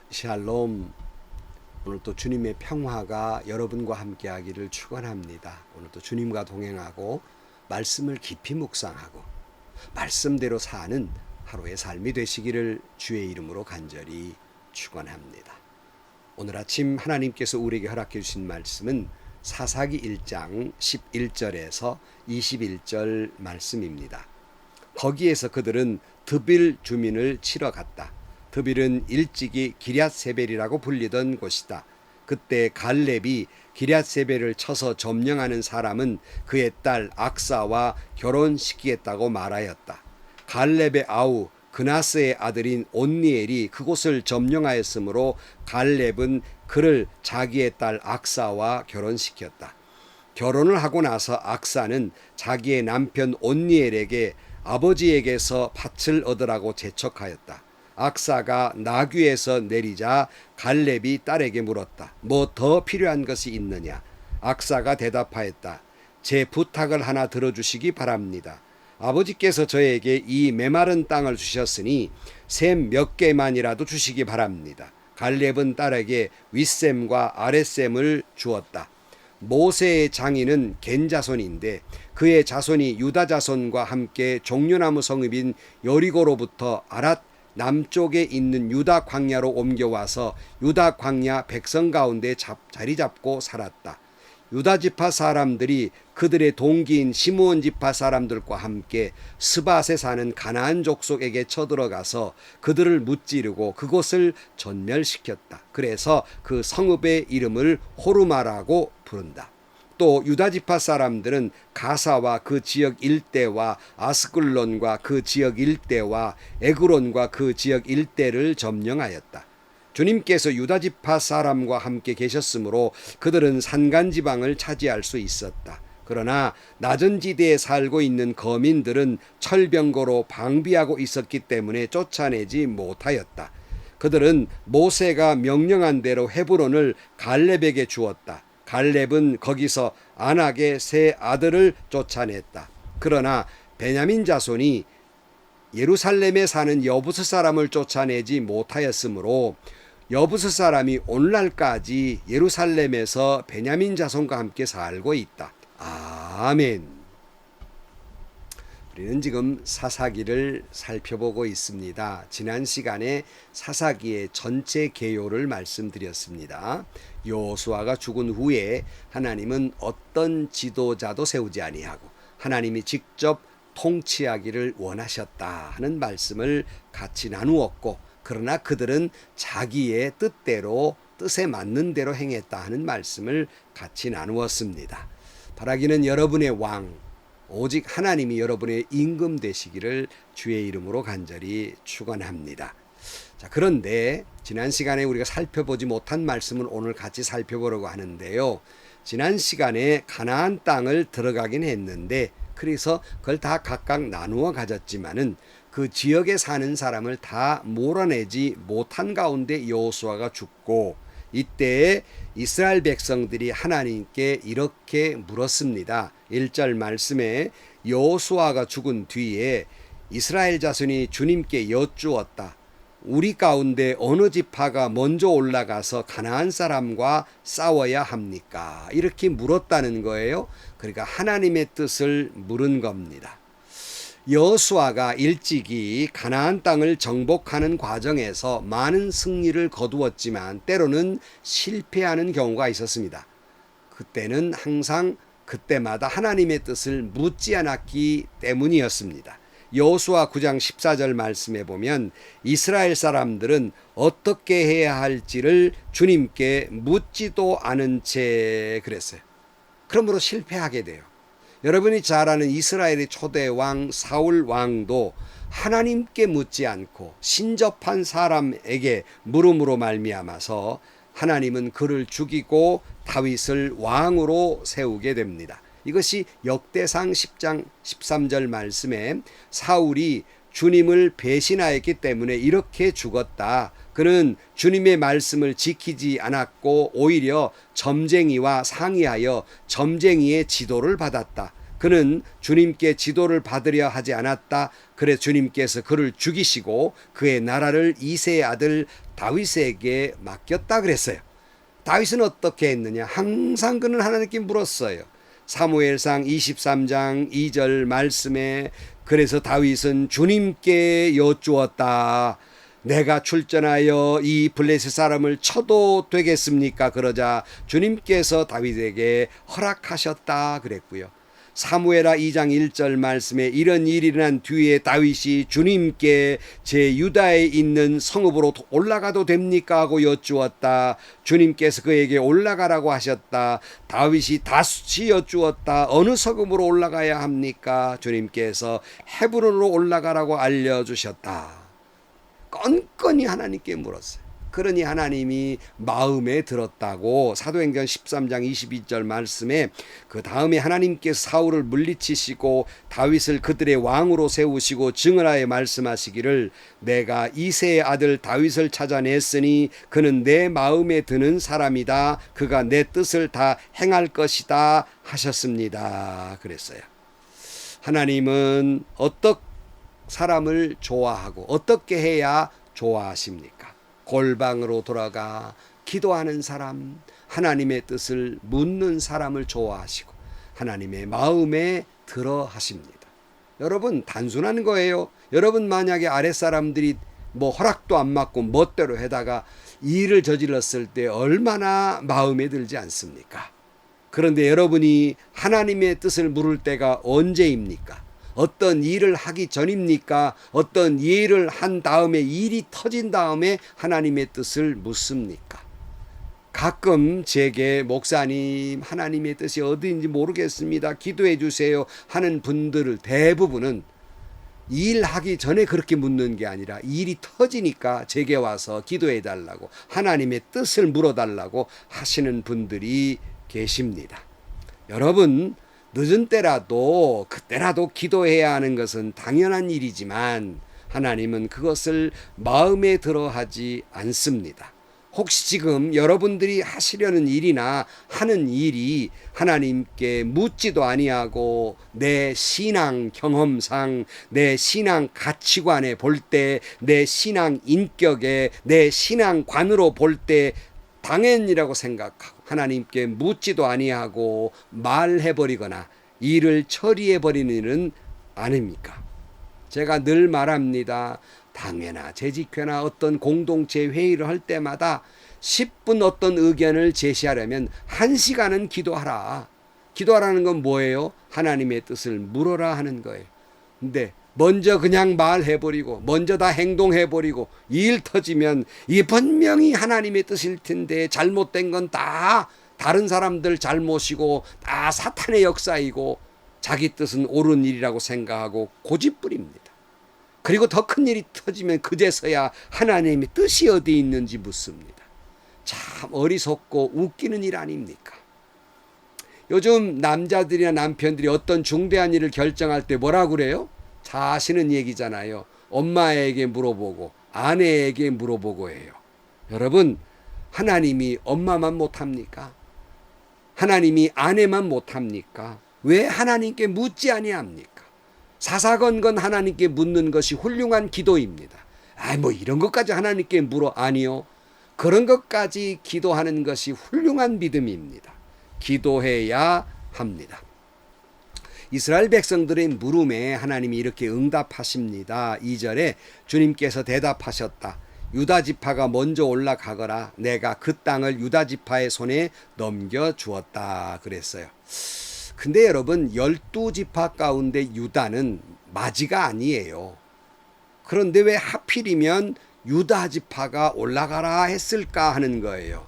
샬롬. 오늘도 주님의 평화가 여러분과 함께 하기를 축원합니다. 오늘도 주님과 동행하고 말씀을 깊이 묵상하고 말씀대로 사는 하루의 삶이 되시기를 주의 이름으로 간절히 축원합니다. 오늘 아침 하나님께서 우리에게 허락해 주신 말씀은 사사기 1장 11절에서 21절 말씀입니다. 거기에서 그들은 드빌 주민을 치러 갔다. 드빌은 일찍이 기럇세벨이라고 불리던 곳이다. 그때 갈렙이 기럇세벨을 쳐서 점령하는 사람은 그의 딸 악사와 결혼시키겠다고 말하였다. 갈렙의 아우 그나스의 아들인 온니엘이 그곳을 점령하였으므로 갈렙은 그를 자기의 딸 악사와 결혼시켰다. 결혼을 하고 나서 악사는 자기의 남편 온니엘에게 아버지에게서 밭을 얻으라고 재촉하였다. 악사가 나귀에서 내리자 갈렙이 딸에게 물었다. 뭐 더 필요한 것이 있느냐? 악사가 대답하였다. 제 부탁을 하나 들어주시기 바랍니다. 아버지께서 저에게 이 메마른 땅을 주셨으니 샘 몇 개만이라도 주시기 바랍니다. 갈렙은 딸에게 윗샘과 아랫샘을 주었다. 모세의 장인은 겐 자손인데 그의 자손이 유다 자손과 함께 종려나무 성읍인 여리고로부터 아랏 남쪽에 있는 유다 광야로 옮겨와서 유다 광야 백성 가운데 자리 잡고 살았다. 유다 지파 사람들이 그들의 동기인 시므온 지파 사람들과 함께 스밧에 사는 가나안 족속에게 쳐들어가서 그들을 무찌르고 그곳을 전멸시켰다. 그래서 그 성읍의 이름을 호르마라고 부른다. 또 유다 지파 사람들은 가사와 그 지역 일대와 아스글론과 그 지역 일대와 에그론과 그 지역 일대를 점령하였다. 주님께서 유다 지파 사람과 함께 계셨으므로 그들은 산간지방을 차지할 수 있었다. 그러나 낮은 지대에 살고 있는 거민들은 철병거로 방비하고 있었기 때문에 쫓아내지 못하였다. 그들은 모세가 명령한 대로 헤브론을 갈렙에게 주었다. 갈렙은 거기서 안악의 세 아들을 쫓아냈다. 그러나 베냐민 자손이 예루살렘에 사는 여부스 사람을 쫓아내지 못하였으므로 여부스 사람이 오늘날까지 예루살렘에서 베냐민 자손과 함께 살고 있다. 아멘. 우리는 지금 사사기를 살펴보고 있습니다. 지난 시간에 사사기의 전체 개요를 말씀드렸습니다. 여호수아가 죽은 후에 하나님은 어떤 지도자도 세우지 아니하고 하나님이 직접 통치하기를 원하셨다 하는 말씀을 같이 나누었고, 그러나 그들은 자기의 뜻대로 뜻에 맞는 대로 행했다 하는 말씀을 같이 나누었습니다. 바라기는 여러분의 왕 오직 하나님이 여러분의 임금 되시기를 주의 이름으로 간절히 축원합니다. 자, 그런데 지난 시간에 우리가 살펴보지 못한 말씀을 오늘 같이 살펴보려고 하는데요. 지난 시간에 가나안 땅을 들어가긴 했는데 그래서 그걸 다 각각 나누어 가졌지만은 그 지역에 사는 사람을 다 몰아내지 못한 가운데 여호수아가 죽고, 이때에 이스라엘 백성들이 하나님께 이렇게 물었습니다. 1절 말씀에 여호수아가 죽은 뒤에 이스라엘 자손이 주님께 여쭈었다. 우리 가운데 어느 지파가 먼저 올라가서 가나안 사람과 싸워야 합니까? 이렇게 물었다는 거예요. 그러니까 하나님의 뜻을 물은 겁니다. 여호수아가 일찍이 가나안 땅을 정복하는 과정에서 많은 승리를 거두었지만 때로는 실패하는 경우가 있었습니다. 그때는 항상 그때마다 하나님의 뜻을 묻지 않았기 때문이었습니다. 여호수아 9장 14절 말씀에 보면 이스라엘 사람들은 어떻게 해야 할지를 주님께 묻지도 않은 채 그랬어요. 그러므로 실패하게 돼요. 여러분이 잘 아는 이스라엘의 초대 왕 사울 왕도 하나님께 묻지 않고 신접한 사람에게 물음으로 말미암아서 하나님은 그를 죽이고 다윗을 왕으로 세우게 됩니다. 이것이 역대상 10장 13절 말씀에 사울이 주님을 배신하였기 때문에 이렇게 죽었다. 그는 주님의 말씀을 지키지 않았고 오히려 점쟁이와 상의하여 점쟁이의 지도를 받았다. 그는 주님께 지도를 받으려 하지 않았다. 그래서 주님께서 그를 죽이시고 그의 나라를 이새의 아들 다윗에게 맡겼다 그랬어요. 다윗은 어떻게 했느냐? 항상 그는 하나님께 물었어요. 사무엘상 23장 2절 말씀에 그래서 다윗은 주님께 여쭈었다. 내가 출전하여 이 블레셋 사람을 쳐도 되겠습니까? 그러자 주님께서 다윗에게 허락하셨다 그랬고요. 사무엘하 2장 1절 말씀에 이런 일이 일어난 뒤에 다윗이 주님께 제 유다에 있는 성읍으로 올라가도 됩니까? 하고 여쭈었다. 주님께서 그에게 올라가라고 하셨다. 다윗이 다시 여쭈었다. 어느 성읍으로 올라가야 합니까? 주님께서 헤브론으로 올라가라고 알려주셨다. 건건이 하나님께 물었어요. 그러니 하나님이 마음에 들었다고 사도행전 13장 22절 말씀에 그 다음에 하나님께서 사울을 물리치시고 다윗을 그들의 왕으로 세우시고 증언하여 말씀하시기를 내가 이새의 아들 다윗을 찾아냈으니 그는 내 마음에 드는 사람이다. 그가 내 뜻을 다 행할 것이다 하셨습니다. 그랬어요. 하나님은 어떻게 사람을 좋아하고 어떻게 해야 좋아하십니까? 골방으로 돌아가 기도하는 사람, 하나님의 뜻을 묻는 사람을 좋아하시고 하나님의 마음에 들어 하십니다. 여러분 단순한 거예요. 여러분 만약에 아랫사람들이 허락도 안 받고 멋대로 해다가 일을 저질렀을 때 얼마나 마음에 들지 않습니까? 그런데 여러분이 하나님의 뜻을 물을 때가 언제입니까? 어떤 일을 하기 전입니까? 어떤 일을 한 다음에 일이 터진 다음에 하나님의 뜻을 묻습니까? 가끔 제게 목사님 하나님의 뜻이 어디인지 모르겠습니다. 기도해 주세요 하는 분들을 대부분은 일하기 전에 그렇게 묻는 게 아니라 일이 터지니까 제게 와서 기도해 달라고 하나님의 뜻을 물어달라고 하시는 분들이 계십니다. 여러분 늦은 때라도 그때라도 기도해야 하는 것은 당연한 일이지만 하나님은 그것을 마음에 들어 하지 않습니다. 혹시 지금 여러분들이 하시려는 일이나 하는 일이 하나님께 묻지도 아니하고 내 신앙 경험상 내 신앙 가치관에 볼 때 내 신앙 인격에 내 신앙관으로 볼 때 당연이라고 생각하고 하나님께 묻지도 아니하고 말해버리거나 일을 처리해버리는 일은 아닙니까? 제가 늘 말합니다. 당회나 재직회나 어떤 공동체 회의를 할 때마다 10분 어떤 의견을 제시하려면 1시간은 기도하라. 기도하라는 건 뭐예요? 하나님의 뜻을 물어라 하는 거예요. 근데 먼저 그냥 말해버리고 먼저 다 행동해버리고 일 터지면 이게 분명히 하나님의 뜻일 텐데 잘못된 건 다 다른 사람들 잘못이고 다 사탄의 역사이고 자기 뜻은 옳은 일이라고 생각하고 고집부립니다. 그리고 더 큰 일이 터지면 그제서야 하나님의 뜻이 어디 있는지 묻습니다. 참 어리석고 웃기는 일 아닙니까? 요즘 남자들이나 남편들이 어떤 중대한 일을 결정할 때 뭐라고 그래요? 자신은 얘기잖아요. 엄마에게 물어보고 아내에게 물어보고 해요. 여러분 하나님이 엄마만 못합니까? 하나님이 아내만 못합니까? 왜 하나님께 묻지 아니합니까? 사사건건 하나님께 묻는 것이 훌륭한 기도입니다. 이런 것까지 하나님께 물어. 아니요. 그런 것까지 기도하는 것이 훌륭한 믿음입니다. 기도해야 합니다. 이스라엘 백성들의 물음에 하나님이 이렇게 응답하십니다. 2절에 주님께서 대답하셨다. 유다 지파가 먼저 올라가거라. 내가 그 땅을 유다 지파의 손에 넘겨주었다 그랬어요. 근데 여러분 12지파 가운데 유다는 마지가 아니에요. 그런데 왜 하필이면 유다 지파가 올라가라 했을까 하는 거예요.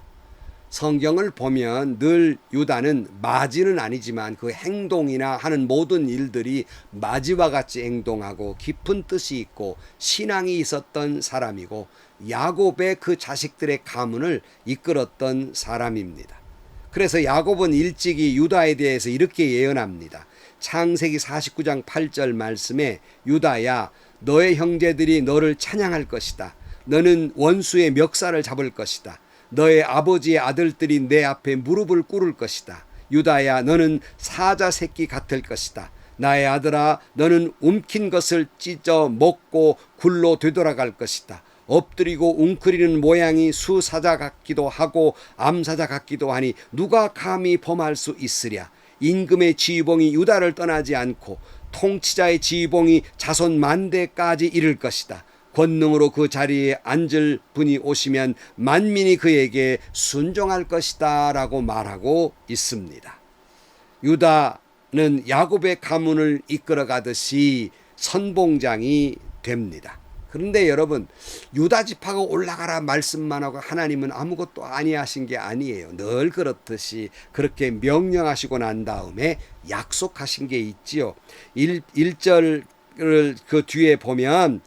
성경을 보면 늘 유다는 마지는 아니지만 그 행동이나 하는 모든 일들이 마지와 같이 행동하고 깊은 뜻이 있고 신앙이 있었던 사람이고 야곱의 그 자식들의 가문을 이끌었던 사람입니다. 그래서 야곱은 일찍이 유다에 대해서 이렇게 예언합니다. 창세기 49장 8절 말씀에 유다야 너의 형제들이 너를 찬양할 것이다. 너는 원수의 멱살을 잡을 것이다. 너의 아버지의 아들들이 내 앞에 무릎을 꿇을 것이다. 유다야 너는 사자 새끼 같을 것이다. 나의 아들아 너는 움킨 것을 찢어 먹고 굴로 되돌아갈 것이다. 엎드리고 웅크리는 모양이 수사자 같기도 하고 암사자 같기도 하니 누가 감히 범할 수 있으랴. 임금의 지휘봉이 유다를 떠나지 않고 통치자의 지휘봉이 자손 만대까지 이를 것이다. 권능으로 그 자리에 앉을 분이 오시면 만민이 그에게 순종할 것이다 라고 말하고 있습니다. 유다는 야곱의 가문을 이끌어 가듯이 선봉장이 됩니다. 그런데 여러분, 유다 지파가 올라가라 말씀만 하고 하나님은 아무것도 아니하신 게 아니에요. 늘 그렇듯이 그렇게 명령하시고 난 다음에 약속하신 게 있지요. 1절을 그 뒤에 보면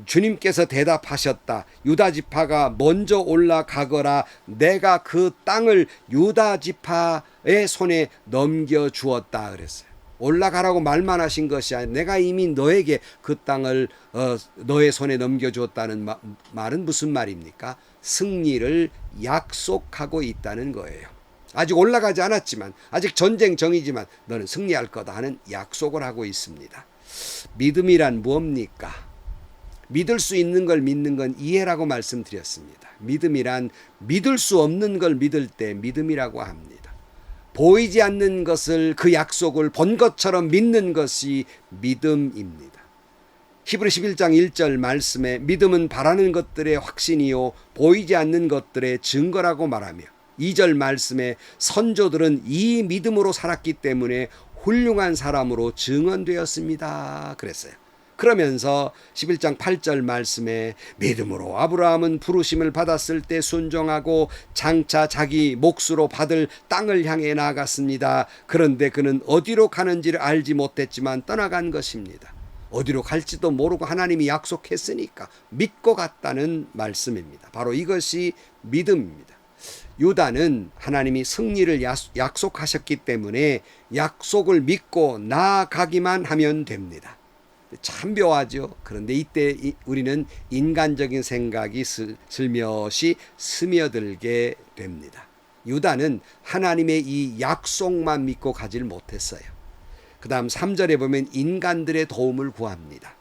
주님께서 대답하셨다. 유다 지파가 먼저 올라가거라. 내가 그 땅을 유다 지파의 손에 넘겨주었다 그랬어요. 올라가라고 말만 하신 것이 아니라 내가 이미 너에게 그 땅을 너의 손에 넘겨주었다는 말은 무슨 말입니까? 승리를 약속하고 있다는 거예요. 아직 올라가지 않았지만, 아직 전쟁 정이지만 너는 승리할 거다 하는 약속을 하고 있습니다. 믿음이란 무엇입니까? 믿을 수 있는 걸 믿는 건 이해라고 말씀드렸습니다. 믿음이란 믿을 수 없는 걸 믿을 때 믿음이라고 합니다. 보이지 않는 것을, 그 약속을 본 것처럼 믿는 것이 믿음입니다. 히브리 11장 1절 말씀에 믿음은 바라는 것들의 확신이요 보이지 않는 것들의 증거라고 말하며, 2절 말씀에 선조들은 이 믿음으로 살았기 때문에 훌륭한 사람으로 증언되었습니다 그랬어요. 그러면서 11장 8절 말씀에 믿음으로 아브라함은 부르심을 받았을 때 순종하고 장차 자기 몫으로 받을 땅을 향해 나아갔습니다. 그런데 그는 어디로 가는지를 알지 못했지만 떠나간 것입니다. 어디로 갈지도 모르고 하나님이 약속했으니까 믿고 갔다는 말씀입니다. 바로 이것이 믿음입니다. 유다는 하나님이 승리를 약속하셨기 때문에 약속을 믿고 나아가기만 하면 됩니다. 참 묘하죠. 그런데 이때 우리는 인간적인 생각이 슬며시 스며들게 됩니다. 유다는 하나님의 이 약속만 믿고 가질 못했어요. 그 다음 3절에 보면 인간들의 도움을 구합니다.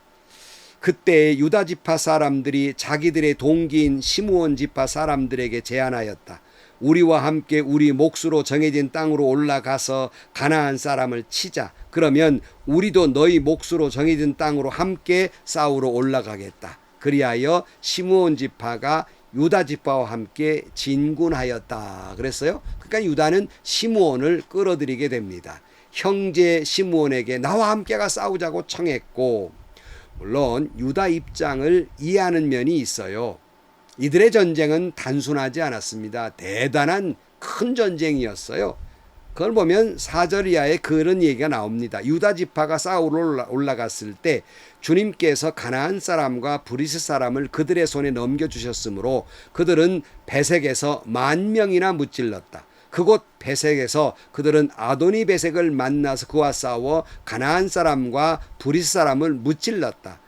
그때 유다 지파 사람들이 자기들의 동기인 시므온 지파 사람들에게 제안하였다. 우리와 함께 우리 몫으로 정해진 땅으로 올라가서 가나안 사람을 치자. 그러면 우리도 너희 몫으로 정해진 땅으로 함께 싸우러 올라가겠다. 그리하여 시므온 지파가 유다 지파와 함께 진군하였다 그랬어요. 그러니까 유다는 시므온을 끌어들이게 됩니다. 형제 시므온에게 나와 함께가 싸우자고 청했고, 물론 유다 입장을 이해하는 면이 있어요. 이들의 전쟁은 단순하지 않았습니다. 대단한 큰 전쟁이었어요. 그걸 보면 4절 이하에 그런 얘기가 나옵니다. 유다 지파가 싸우러 올라갔을 때 주님께서 가나안 사람과 브리스 사람을 그들의 손에 넘겨주셨으므로 그들은 베색에서 10,000명이나 무찔렀다. 그곳 베색에서 그들은 아도니 베색을 만나서 그와 싸워 가나안 사람과 브리스 사람을 무찔렀다.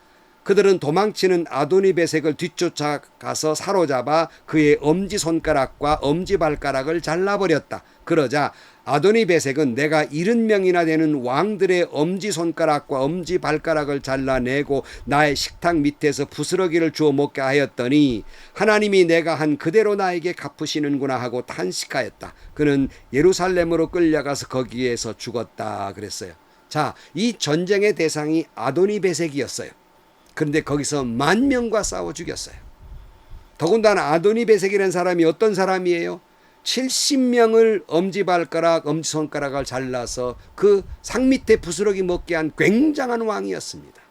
그들은 도망치는 아도니 베색을 뒤쫓아가서 사로잡아 그의 엄지손가락과 엄지발가락을 잘라버렸다. 그러자 아도니 베색은 내가 70명이나 되는 왕들의 엄지손가락과 엄지발가락을 잘라내고 나의 식탁 밑에서 부스러기를 주워 먹게 하였더니 하나님이 내가 한 그대로 나에게 갚으시는구나 하고 탄식하였다. 그는 예루살렘으로 끌려가서 거기에서 죽었다 그랬어요. 자, 이 전쟁의 대상이 아도니 베색이었어요. 그런데 거기서 10,000명과 싸워 죽였어요. 더군다나 아도니 베색이라는 사람이 어떤 사람이에요? 70명을 엄지발가락, 엄지손가락을 잘라서 그 상 밑에 부스러기 먹게 한 굉장한 왕이었습니다.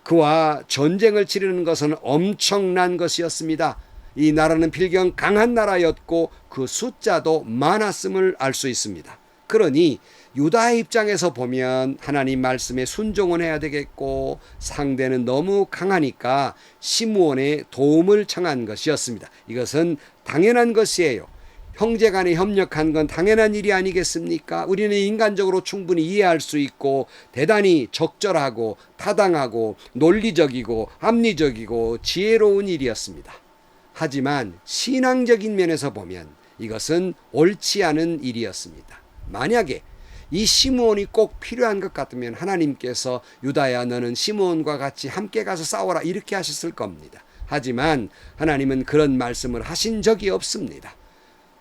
그와 전쟁을 치르는 것은 엄청난 것이었습니다. 이 나라는 필경 강한 나라였고 그 숫자도 많았음을 알 수 있습니다. 그러니 유다의 입장에서 보면 하나님 말씀에 순종은 해야 되겠고 상대는 너무 강하니까 시므온의 도움을 청한 것이었습니다. 이것은 당연한 것이에요. 형제간에 협력한 건 당연한 일이 아니겠습니까? 우리는 인간적으로 충분히 이해할 수 있고 대단히 적절하고 타당하고 논리적이고 합리적이고 지혜로운 일이었습니다. 하지만 신앙적인 면에서 보면 이것은 옳지 않은 일이었습니다. 만약에 이 시므온이 꼭 필요한 것 같으면 하나님께서 유다야 너는 시므온과 같이 함께 가서 싸워라 이렇게 하셨을 겁니다. 하지만 하나님은 그런 말씀을 하신 적이 없습니다.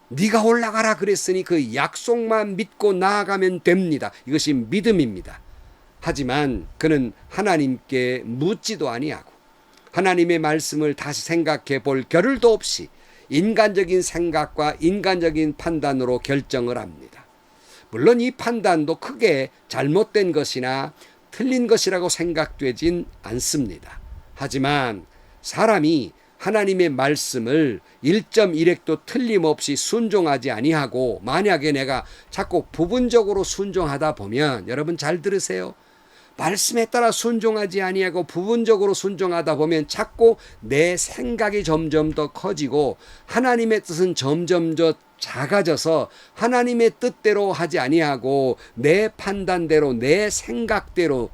네가 올라가라 그랬으니 그 약속만 믿고 나아가면 됩니다. 이것이 믿음입니다. 하지만 그는 하나님께 묻지도 아니하고 하나님의 말씀을 다시 생각해 볼 겨를도 없이 인간적인 생각과 인간적인 판단으로 결정을 합니다. 물론 이 판단도 크게 잘못된 것이나 틀린 것이라고 생각되진 않습니다. 하지만 사람이 하나님의 말씀을 1.1획도 틀림없이 순종하지 아니하고 만약에 내가 자꾸 부분적으로 순종하다 보면 여러분 잘 들으세요. 말씀에 따라 순종하지 아니하고 부분적으로 순종하다 보면 자꾸 내 생각이 점점 더 커지고 하나님의 뜻은 점점 더 작아져서 하나님의 뜻대로 하지 아니하고 내 판단대로 내 생각대로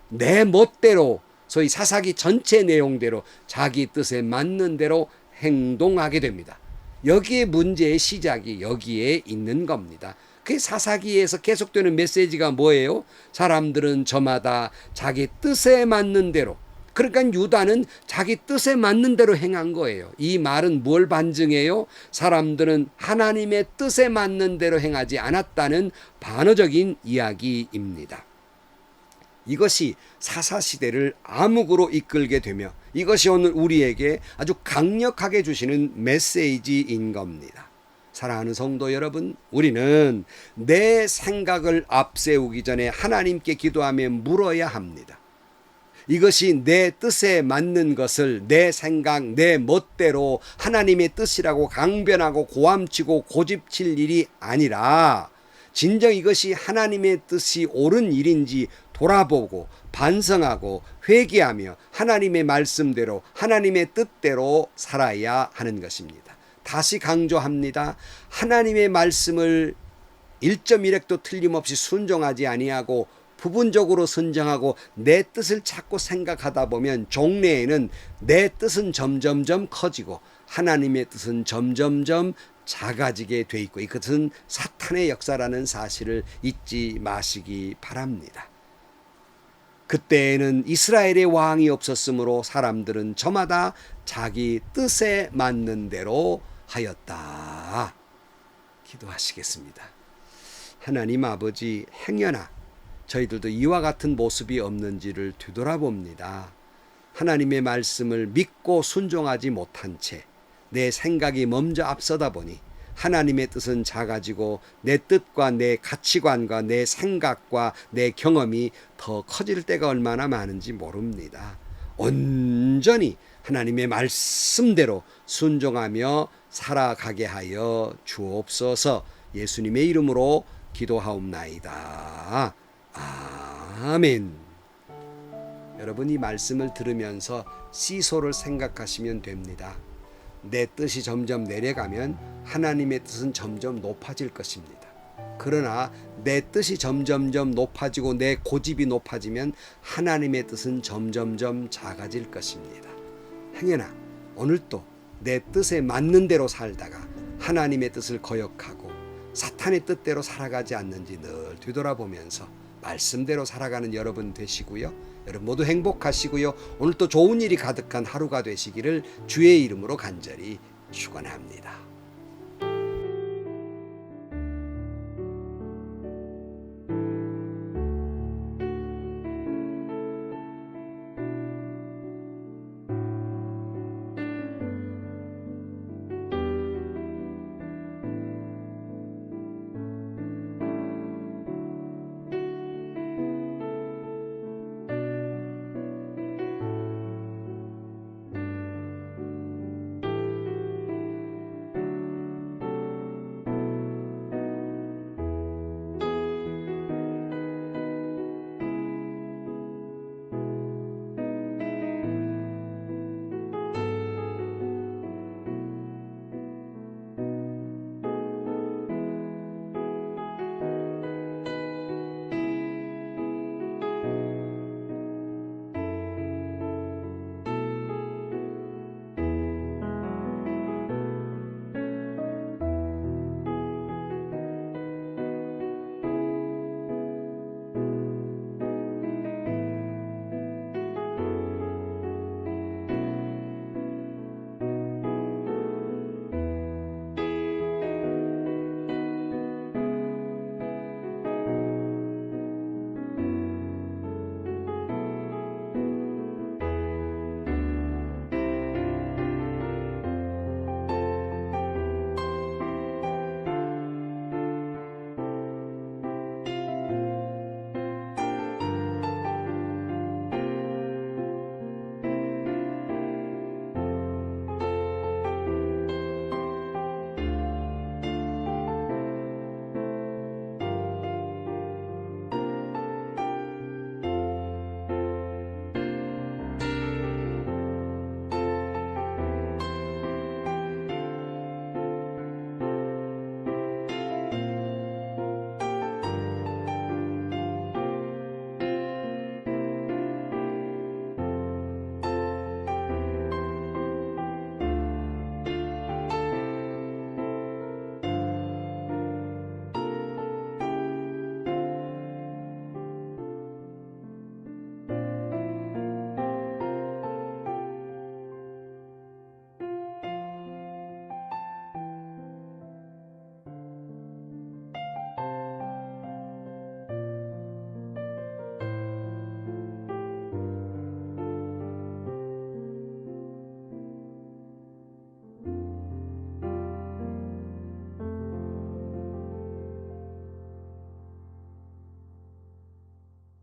내 멋대로 소위 사사기 전체 내용대로 자기 뜻에 맞는 대로 행동하게 됩니다. 여기에 문제의 시작이 여기에 있는 겁니다. 그 사사기에서 계속되는 메시지가 뭐예요? 사람들은 저마다 자기 뜻에 맞는 대로, 그러니까 유다는 자기 뜻에 맞는 대로 행한 거예요. 이 말은 뭘 반증해요? 사람들은 하나님의 뜻에 맞는 대로 행하지 않았다는 반어적인 이야기입니다. 이것이 사사시대를 암흑으로 이끌게 되며 이것이 오늘 우리에게 아주 강력하게 주시는 메시지인 겁니다. 사랑하는 성도 여러분, 우리는 내 생각을 앞세우기 전에 하나님께 기도하며 물어야 합니다. 이것이 내 뜻에 맞는 것을 내 생각, 내 멋대로 하나님의 뜻이라고 강변하고 고함치고 고집칠 일이 아니라 진정 이것이 하나님의 뜻이 옳은 일인지 돌아보고 반성하고 회개하며 하나님의 말씀대로 하나님의 뜻대로 살아야 하는 것입니다. 다시 강조합니다. 하나님의 말씀을 1.1획도 틀림없이 순종하지 아니하고 부분적으로 순종하고 내 뜻을 찾고 생각하다 보면 종래에는 내 뜻은 점점점 커지고 하나님의 뜻은 점점점 작아지게 돼 있고 이것은 사탄의 역사라는 사실을 잊지 마시기 바랍니다. 그때에는 이스라엘의 왕이 없었으므로 사람들은 저마다 자기 뜻에 맞는 대로 하였다. 기도하시겠습니다. 하나님 아버지, 행여나 저희들도 이와 같은 모습이 없는지를 되돌아봅니다. 하나님의 말씀을 믿고 순종하지 못한 채 내 생각이 먼저 앞서다 보니 하나님의 뜻은 작아지고 내 뜻과 내 가치관과 내 생각과 내 경험이 더 커질 때가 얼마나 많은지 모릅니다. 온전히 하나님의 말씀대로 순종하며 살아가게 하여 주옵소서. 예수님의 이름으로 기도하옵나이다. 아멘. 여러분, 이 말씀을 들으면서 시소를 생각하시면 됩니다. 내 뜻이 점점 내려가면 하나님의 뜻은 점점 높아질 것입니다. 그러나 내 뜻이 점점점 높아지고 내 고집이 높아지면 하나님의 뜻은 점점점 작아질 것입니다. 행여나 오늘도 내 뜻에 맞는 대로 살다가 하나님의 뜻을 거역하고 사탄의 뜻대로 살아가지 않는지 늘 되돌아보면서 말씀대로 살아가는 여러분 되시고요. 여러분 모두 행복하시고요. 오늘 또 좋은 일이 가득한 하루가 되시기를 주의 이름으로 간절히 축원합니다.